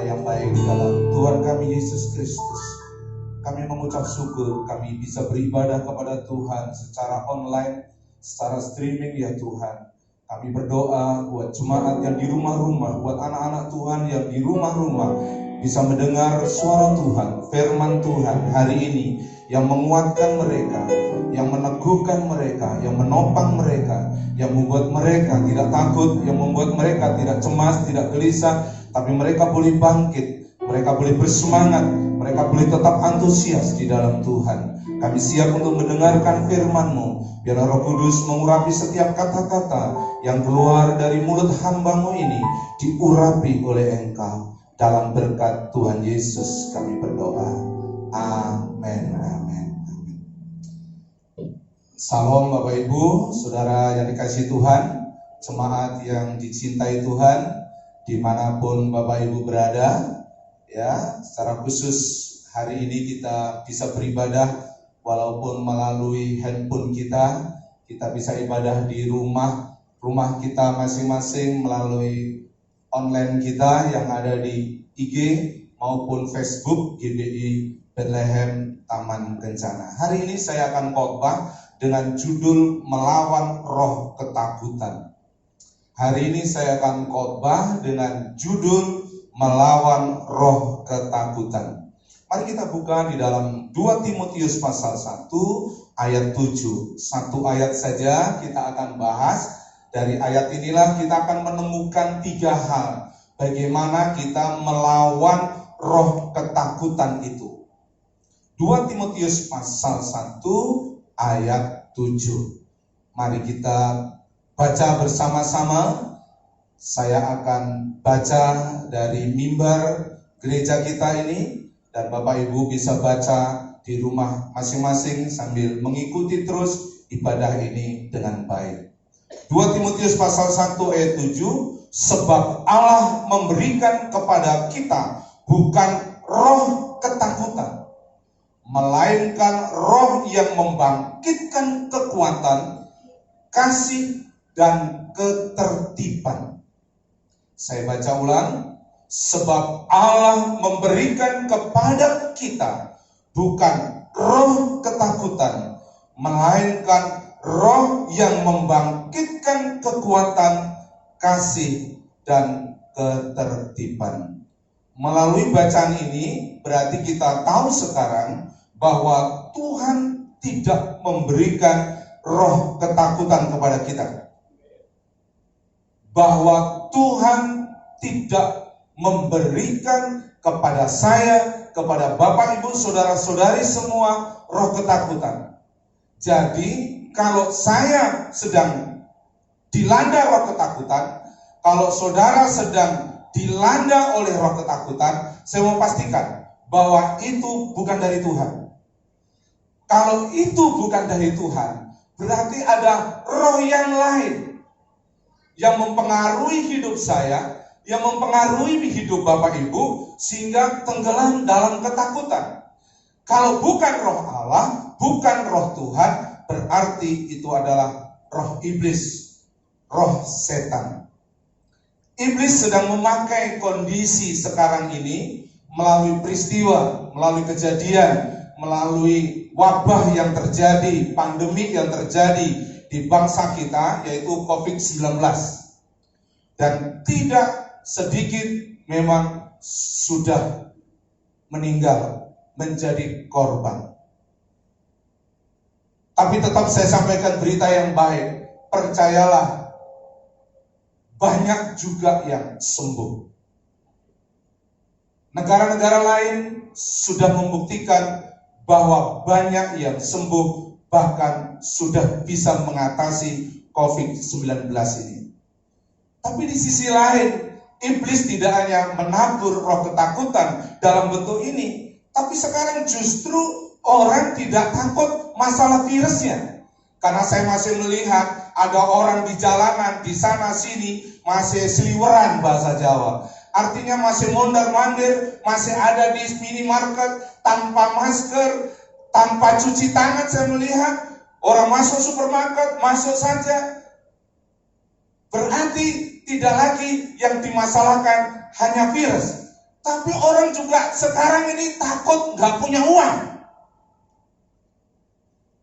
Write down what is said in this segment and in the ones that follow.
Bapa yang baik dalam Tuhan kami Yesus Kristus. Kami mengucap syukur kami bisa beribadah kepada Tuhan secara online, secara streaming ya Tuhan. Kami berdoa buat jemaat yang di rumah-rumah, buat anak-anak Tuhan yang di rumah-rumah bisa mendengar suara Tuhan, firman Tuhan hari ini yang menguatkan mereka, yang meneguhkan mereka, yang menopang mereka, yang membuat mereka tidak takut, yang membuat mereka tidak cemas, tidak gelisah, tapi mereka boleh bangkit, mereka boleh bersemangat, mereka boleh tetap antusias di dalam Tuhan. Kami siap untuk mendengarkan firman-Mu. Biarlah Roh Kudus mengurapi setiap kata-kata yang keluar dari mulut hamba-Mu ini, diurapi oleh Engkau. Dalam berkat Tuhan Yesus kami berdoa. Amin. Amin. Salam Bapak Ibu, Saudara yang dikasihi Tuhan, jemaat yang dicintai Tuhan, dimanapun Bapak Ibu berada, ya, secara khusus hari ini kita bisa beribadah walaupun melalui handphone kita bisa ibadah di rumah kita masing-masing melalui online kita yang ada di IG maupun Facebook GBI Bethlehem Taman Kencana. Hari ini saya akan khotbah dengan judul Melawan Roh Ketakutan. Hari ini saya akan khotbah dengan judul Melawan Roh Ketakutan. Mari kita buka di dalam 2 Timotius pasal 1 ayat 7. Satu ayat saja kita akan bahas. Dari ayat inilah kita akan menemukan 3 hal bagaimana kita melawan roh ketakutan itu. 2 Timotius pasal 1 ayat 7. Mari kita baca bersama-sama. Saya akan baca dari mimbar gereja kita ini, dan Bapak Ibu bisa baca di rumah masing-masing sambil mengikuti terus ibadah ini dengan baik. 2 Timotius pasal 1 ayat 7, sebab Allah memberikan kepada kita bukan roh ketakutan, melainkan roh yang membangkitkan kekuatan, kasih, dan ketertiban. Saya baca ulang. Sebab Allah memberikan kepada kita bukan roh ketakutan, melainkan roh yang membangkitkan kekuatan, kasih, dan ketertiban. Melalui bacaan ini berarti kita tahu sekarang bahwa Tuhan tidak memberikan roh ketakutan kepada kita. Bahwa Tuhan tidak memberikan kepada saya, kepada Bapak Ibu, saudara-saudari semua roh ketakutan. Jadi kalau saya sedang dilanda roh ketakutan, kalau saudara sedang dilanda oleh roh ketakutan, saya mau pastikan bahwa itu bukan dari Tuhan. Kalau itu bukan dari Tuhan, berarti ada roh yang lain yang mempengaruhi hidup saya, yang mempengaruhi hidup Bapak Ibu, sehingga tenggelam dalam ketakutan. Kalau bukan roh Allah, bukan roh Tuhan, berarti itu adalah roh iblis, roh setan. Iblis sedang memakai kondisi sekarang ini melalui peristiwa, melalui kejadian, melalui wabah yang terjadi, pandemi yang terjadi di bangsa kita, yaitu COVID-19. Dan tidak sedikit memang sudah meninggal, menjadi korban. Tapi tetap saya sampaikan berita yang baik. Percayalah, banyak juga yang sembuh. Negara-negara lain sudah membuktikan bahwa banyak yang sembuh, bahkan sudah bisa mengatasi COVID-19 ini. Tapi di sisi lain, iblis tidak hanya menabur roh ketakutan dalam bentuk ini, tapi sekarang justru orang tidak takut masalah virusnya. Karena saya masih melihat ada orang di jalanan, di sana sini, masih seliweran bahasa Jawa. Artinya masih mondar-mandir, masih ada di minimarket tanpa masker, tanpa cuci tangan. Saya melihat orang masuk supermarket, masuk saja. Berarti tidak lagi yang dimasalahkan hanya virus, Tapi orang juga sekarang ini takut nggak punya uang.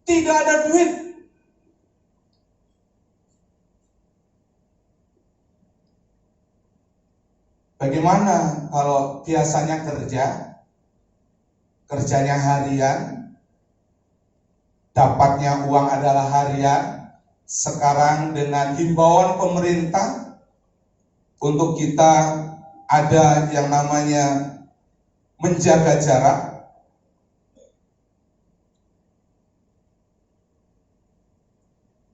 Tidak ada duit. Bagaimana kalau biasanya kerjanya harian, dapatnya uang adalah harian, sekarang dengan himbauan pemerintah untuk kita ada yang namanya menjaga jarak,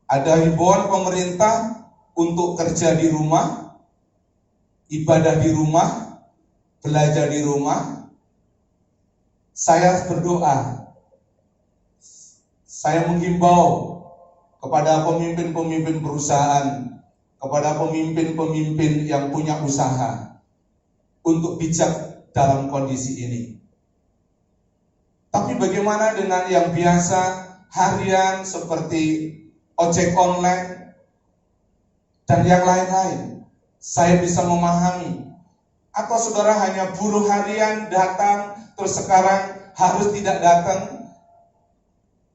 ada himbauan pemerintah untuk kerja di rumah, ibadah di rumah, belajar di rumah. Saya berdoa, saya menghimbau kepada pemimpin-pemimpin perusahaan, kepada pemimpin-pemimpin yang punya usaha untuk bijak dalam kondisi ini. Tapi bagaimana dengan yang biasa harian seperti ojek online dan yang lain-lain? Saya bisa memahami. Atau saudara hanya buruh harian datang, terus sekarang harus tidak datang,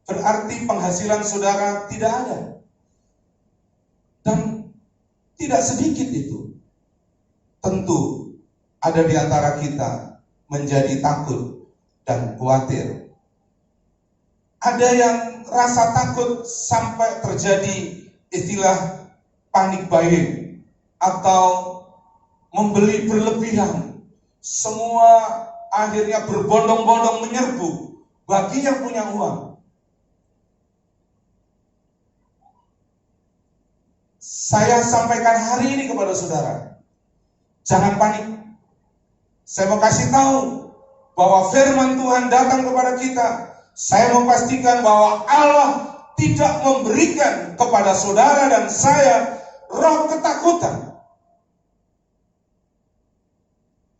berarti penghasilan saudara tidak ada. Dan tidak sedikit itu. Tentu ada di antara kita menjadi takut dan khawatir. Ada yang rasa takut sampai terjadi istilah panic buying atau membeli berlebihan. Semua akhirnya berbondong-bondong menyerbu bagi yang punya uang. Saya sampaikan hari ini kepada saudara, jangan panik. Saya mau kasih tahu bahwa firman Tuhan datang kepada kita. Saya mau pastikan bahwa Allah tidak memberikan kepada saudara dan saya roh ketakutan.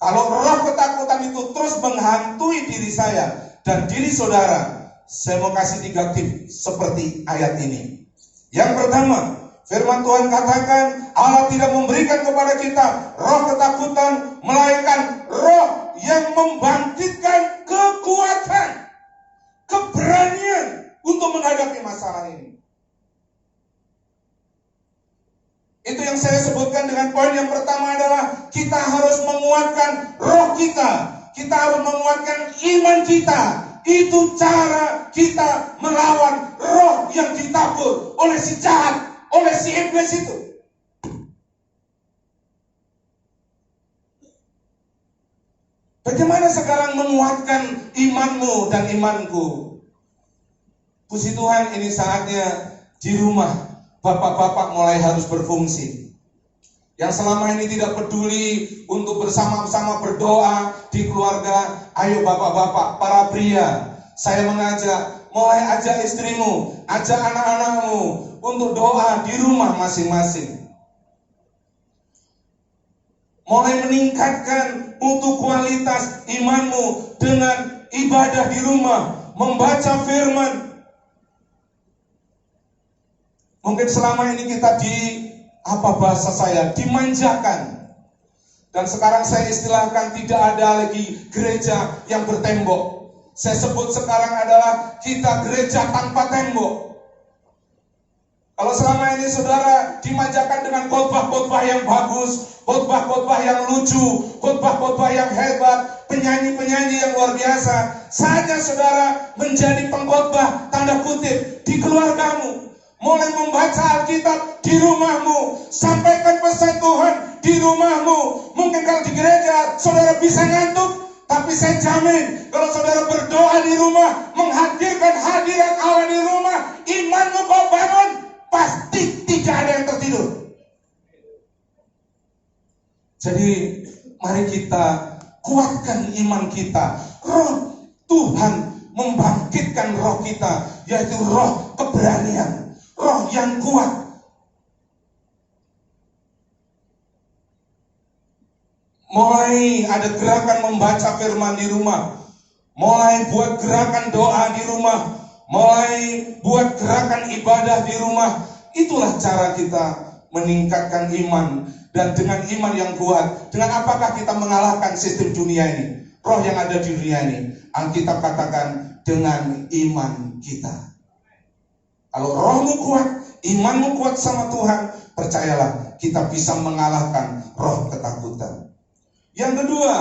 Kalau roh ketakutan itu terus menghantui diri saya dan diri saudara, saya mau kasih 3 tips seperti ayat ini. Yang pertama, firman Tuhan katakan Allah tidak memberikan kepada kita roh ketakutan, melainkan roh yang membangkitkan kekuatan, keberanian untuk menghadapi masalah ini. Itu yang saya sebutkan dengan poin yang pertama adalah kita harus menguatkan roh kita. Kita harus menguatkan iman kita. Itu cara kita melawan roh yang ditabur oleh si jahat, oleh si iblis itu. Bagaimana sekarang menguatkan imanmu dan imanku? Puji Tuhan, ini saatnya di rumah bapak-bapak mulai harus berfungsi. Yang selama ini tidak peduli untuk bersama-sama berdoa di keluarga, ayo bapak-bapak, para pria, saya mengajak, mulai ajak istrimu, ajak anak-anakmu untuk doa di rumah masing-masing. Mulai meningkatkan mutu kualitas imanmu dengan ibadah di rumah, membaca firman. Mungkin selama ini kita dimanjakan. Dan sekarang saya istilahkan tidak ada lagi gereja yang bertembok. Saya sebut sekarang adalah kita gereja tanpa tembok. Kalau selama ini saudara dimanjakan dengan khotbah-khotbah yang bagus, khotbah-khotbah yang lucu, khotbah-khotbah yang hebat, penyanyi-penyanyi yang luar biasa, saatnya saudara menjadi pengkhotbah tanda kutip di keluargamu. Mulai membaca Alkitab di rumahmu, sampaikan pesan Tuhan di rumahmu. Mungkin kalau di gereja saudara bisa ngantuk, tapi saya jamin kalau saudara berdoa di rumah, menghadirkan hadirat Allah di rumah, imanmu kau bangun, pasti tidak ada yang tertidur. Jadi mari kita kuatkan iman kita. Roh Tuhan membangkitkan roh kita, yaitu roh keberanian, roh yang kuat. Mulai ada gerakan membaca firman di rumah, mulai buat gerakan doa di rumah, mulai buat gerakan ibadah di rumah. Itulah cara kita meningkatkan iman Dan dengan iman yang kuat, dengan apakah kita mengalahkan sistem dunia ini, roh yang ada di dunia ini? Alkitab katakan dengan iman kita. Kalau rohmu kuat, imanmu kuat sama Tuhan, percayalah kita bisa mengalahkan roh ketakutan. Yang kedua,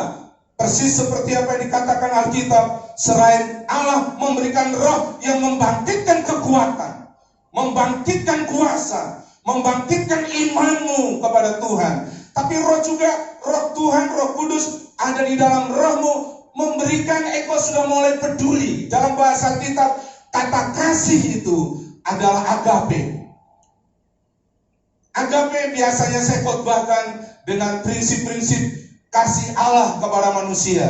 persis seperti apa yang dikatakan Alkitab, selain Allah memberikan roh yang membangkitkan kekuatan, membangkitkan kuasa, membangkitkan imanmu kepada Tuhan, tapi roh juga, roh Tuhan, roh kudus ada di dalam rohmu, memberikan, engkau sudah mulai peduli. Dalam bahasa Alkitab, kata kasih itu adalah agape. Agape biasanya saya khotbahkan dengan prinsip-prinsip kasih Allah kepada manusia.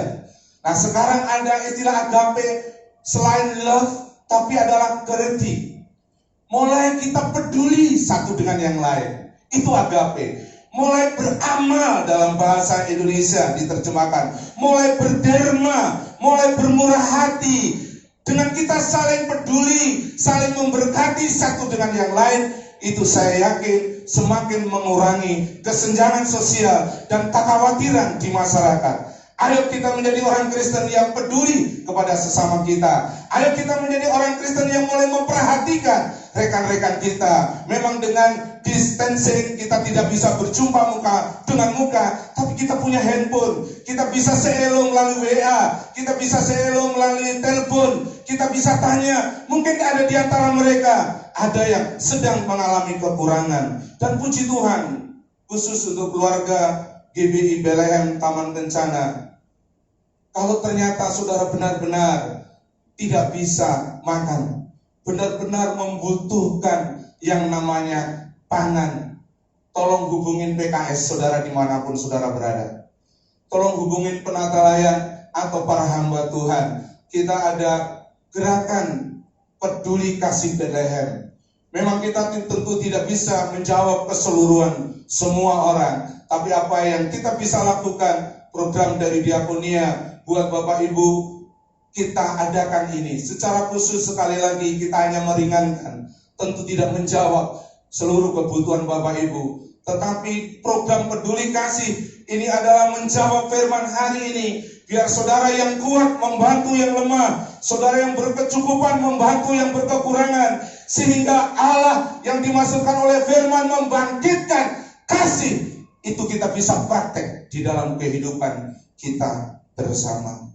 Nah, sekarang ada istilah agape, selain love, tapi adalah charity. Mulai kita peduli satu dengan yang lain, itu agape. Mulai beramal, dalam bahasa Indonesia diterjemahkan, mulai berderma, mulai bermurah hati. Dengan kita saling peduli, saling memberkati satu dengan yang lain, itu saya yakin semakin mengurangi kesenjangan sosial dan kekhawatiran di masyarakat. Ayo kita menjadi orang Kristen yang peduli kepada sesama kita. Ayo kita menjadi orang Kristen yang mulai memperhatikan rekan-rekan kita. Memang dengan distancing kita tidak bisa berjumpa muka dengan muka, tapi kita punya handphone. Kita bisa seelo melalui WA, kita bisa seelo melalui telepon, kita bisa tanya. Mungkin ada di antara mereka ada yang sedang mengalami kekurangan. Dan puji Tuhan, khusus untuk keluarga GBI Bethlehem Taman Kencana, kalau ternyata saudara benar-benar tidak bisa makan, benar-benar membutuhkan yang namanya pangan, tolong hubungin PKS saudara dimanapun saudara berada. Tolong hubungin penata layan atau para hamba Tuhan. Kita ada gerakan peduli kasih Bethlehem. Memang kita tentu tidak bisa menjawab keseluruhan semua orang, tapi apa yang kita bisa lakukan, program dari Diakonia buat Bapak Ibu, kita adakan ini secara khusus. Sekali lagi, kita hanya meringankan, tentu tidak menjawab seluruh kebutuhan Bapak Ibu, tetapi program peduli kasih ini adalah menjawab firman hari ini. Biar saudara yang kuat membantu yang lemah, saudara yang berkecukupan membantu yang berkekurangan, sehingga Allah yang dimaksudkan oleh firman membangkitkan kasih itu kita bisa praktek di dalam kehidupan kita bersama.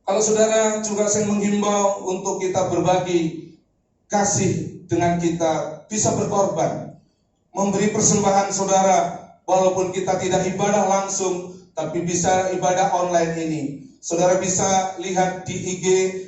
Kalau saudara juga saya menghimbau untuk kita berbagi kasih dengan kita bisa berkorban, memberi persembahan saudara, walaupun kita tidak ibadah langsung, tapi bisa ibadah online ini. Saudara bisa lihat di IG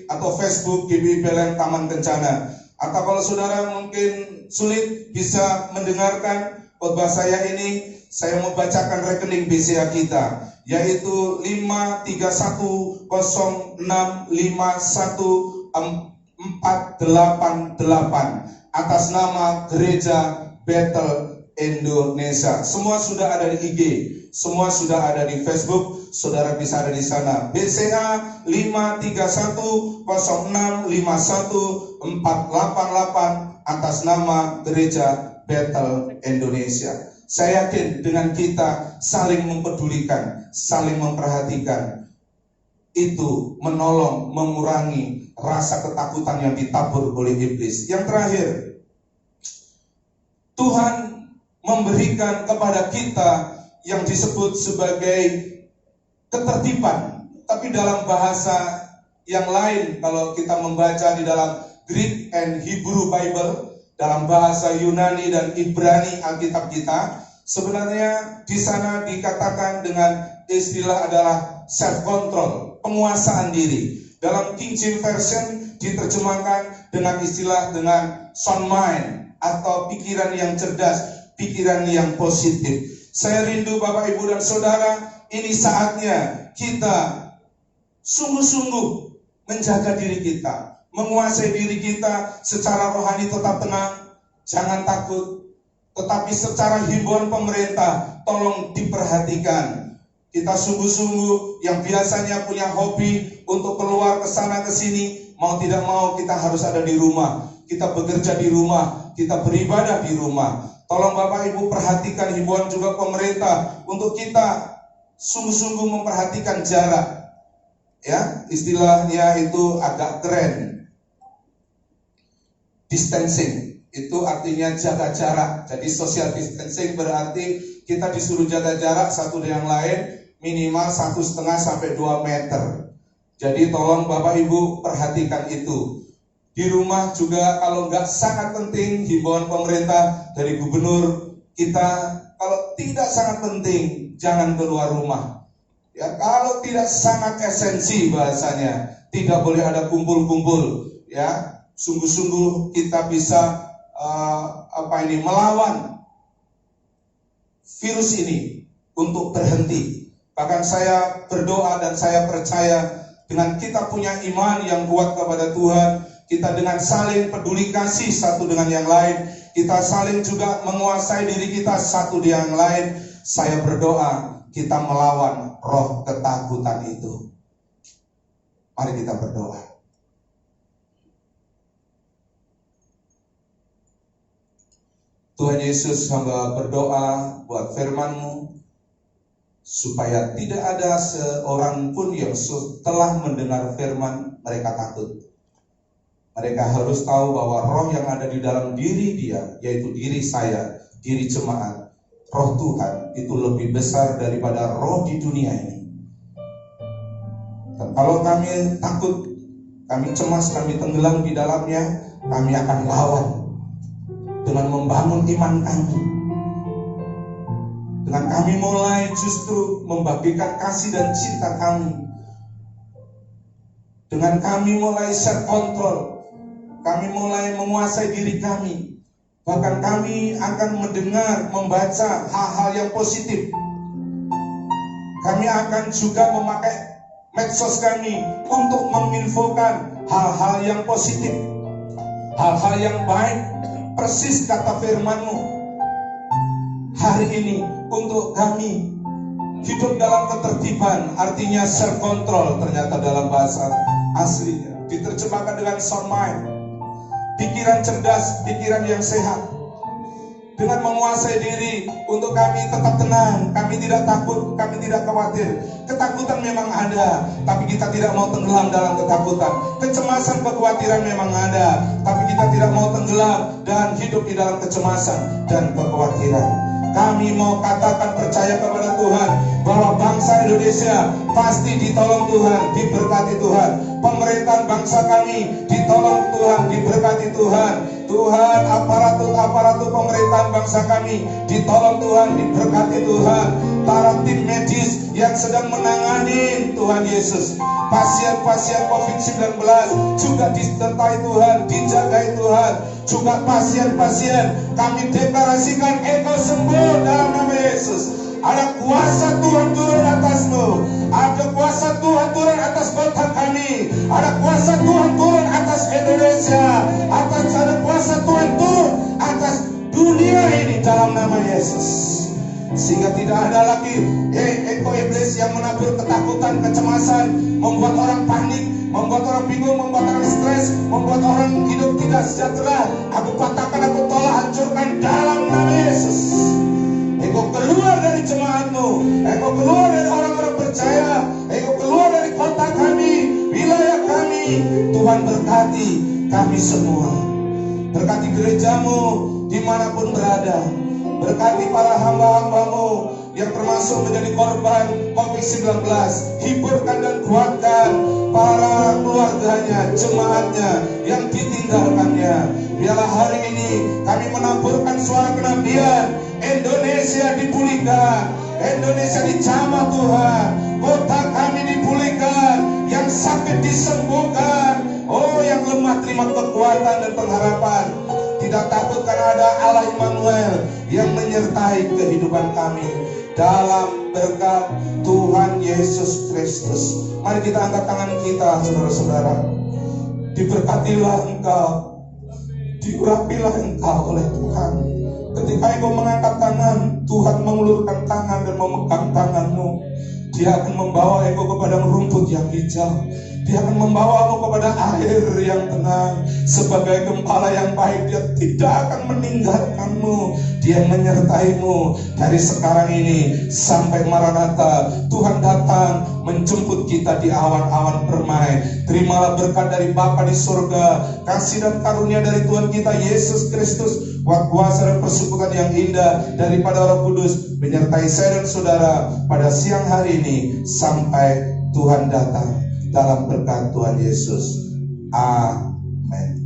atau Facebook GBI Bethlehem Taman Kencana. Atau kalau saudara mungkin sulit bisa mendengarkan khotbah saya ini, saya mau bacakan rekening BCA kita, yaitu 53106514888 atas nama Gereja Bethel Indonesia. Semua sudah ada di IG, semua sudah ada di Facebook, saudara bisa ada di sana. BCA 53106514888 atas nama Gereja Bethel Indonesia. Saya yakin dengan kita saling mempedulikan, saling memperhatikan, itu menolong, mengurangi rasa ketakutan yang ditabur oleh iblis. Yang terakhir, Tuhan memberikan kepada kita yang disebut sebagai ketertiban, tapi dalam bahasa yang lain, kalau kita membaca di dalam Greek and Hebrew Bible, dalam bahasa Yunani dan Ibrani Alkitab kita, sebenarnya di sana dikatakan dengan istilah adalah self control, penguasaan diri. Dalam King James Version diterjemahkan dengan istilah dengan sound mind atau pikiran yang cerdas, pikiran yang positif. Saya rindu Bapak Ibu dan Saudara, ini saatnya kita sungguh-sungguh menjaga diri kita, menguasai diri kita secara rohani, tetap tenang, jangan takut. Tetapi secara himbauan pemerintah, tolong diperhatikan. Kita sungguh-sungguh yang biasanya punya hobi untuk keluar ke sana ke sini, mau tidak mau kita harus ada di rumah. Kita bekerja di rumah, kita beribadah di rumah. Tolong Bapak Ibu perhatikan himbauan juga pemerintah untuk kita sungguh-sungguh memperhatikan jarak. Ya, istilahnya itu agak keren. Distancing itu artinya jaga jarak. Jadi social distancing berarti kita disuruh jaga jarak satu dengan yang lain minimal 1,5 sampai 2 meter. Jadi tolong Bapak Ibu perhatikan itu. Di rumah juga kalau nggak sangat penting, himbauan pemerintah dari gubernur kita, kalau tidak sangat penting jangan keluar rumah. Ya, kalau tidak sangat esensi bahasanya, tidak boleh ada kumpul-kumpul. Ya, sungguh-sungguh kita bisa melawan virus ini untuk berhenti. Bahkan saya berdoa dan saya percaya dengan kita punya iman yang kuat kepada Tuhan, kita dengan saling peduli kasih satu dengan yang lain, kita saling juga menguasai diri kita satu dengan yang lain. Saya berdoa kita melawan roh ketakutan itu. Mari kita berdoa. Tuhan Yesus, hamba berdoa buat firman-Mu, supaya tidak ada seorang pun yang setelah mendengar firman mereka takut. Mereka harus tahu bahwa roh yang ada di dalam diri dia, yaitu diri saya, diri jemaat, roh Tuhan itu lebih besar daripada roh di dunia ini. Dan kalau kami takut, kami cemas, kami tenggelam di dalamnya, kami akan lawan dengan membangun iman kami. Dengan kami mulai justru membagikan kasih dan cinta kami. Dengan kami mulai self control, kami mulai menguasai diri kami. Bahkan kami akan mendengar, membaca hal-hal yang positif. Kami akan juga memakai medsos kami untuk menginfokan hal-hal yang positif, hal-hal yang baik, persis kata firman-Mu hari ini. Untuk kami hidup dalam ketertiban, artinya self control ternyata dalam bahasa aslinya. Diterjemahkan dengan sound mind, pikiran cerdas, pikiran yang sehat. Dengan menguasai diri untuk kami tetap tenang, kami tidak takut, kami tidak khawatir. Ketakutan memang ada, tapi kita tidak mau tenggelam dalam ketakutan. Kecemasan, kekhawatiran memang ada, tapi kita tidak mau tenggelam dan hidup di dalam kecemasan dan kekhawatiran. Kami mau katakan percaya kepada Tuhan bahwa bangsa Indonesia pasti ditolong Tuhan, diberkati Tuhan. Pemerintahan bangsa kami ditolong Tuhan, diberkati Tuhan. Tuhan, aparatur pemerintahan bangsa kami ditolong Tuhan, diberkati Tuhan. Para tim medis yang sedang menangani Tuhan Yesus, pasien-pasien COVID-19 juga disertai Tuhan, dijagai Tuhan. Juga pasien-pasien kami deklarasikan engkau sembuh dalam nama Yesus. Ada kuasa Tuhan turun atasmu, ada kuasa Tuhan turun atas kota kami, ada kuasa Tuhan turun atas Indonesia, ada kuasa Tuhan turun atas dunia ini dalam nama Yesus. Sehingga tidak ada lagi ekor iblis yang menabur ketakutan, kecemasan, membuat orang panik, membuat orang bingung, membuat orang stres, membuat orang hidup tidak sejahtera. Aku patahkan, aku tolak, hancurkan dalam nama Yesus. Engkau keluar dari jemaatmu, engkau keluar dari orang-orang percaya, engkau keluar dari kota kami, wilayah kami. Tuhan berkati kami semua, berkati gerejamu dimanapun berada. Berkati para hamba-hambamu yang termasuk menjadi korban COVID-19. Hiburkan dan kuatkan para keluarganya, jemaatnya yang ditinggalkannya. Biarlah hari ini kami menaburkan suara kenabian. Indonesia dipulihkan, Indonesia dijamah Tuhan, kota kami dipulihkan, yang sakit disembuhkan. Oh, yang lemah terima kekuatan dan pengharapan. Tidak takut karena ada Allah Immanuel yang menyertai kehidupan kami dalam berkat Tuhan Yesus Kristus. Mari kita angkat tangan kita, saudara-saudara. Diberkatilah engkau, diurapilah engkau oleh Tuhan. Ketika engkau mengangkat tangan, Tuhan mengulurkan tangan dan memegang tanganmu. Dia akan membawa engkau ke padang rumput yang hijau. Dia akan membawamu kepada air yang tenang. Sebagai gembala yang baik, Dia tidak akan meninggalkanmu. Dia menyertaimu dari sekarang ini sampai Maranatha. Tuhan datang menjemput kita di awan-awan permai. Terimalah berkat dari Bapa di surga, kasih dan karunia dari Tuhan kita Yesus Kristus, kuasa dan persekutuan yang indah daripada Roh Kudus menyertai saya dan saudara pada siang hari ini sampai Tuhan datang, dalam berkat Tuhan Yesus. Amin.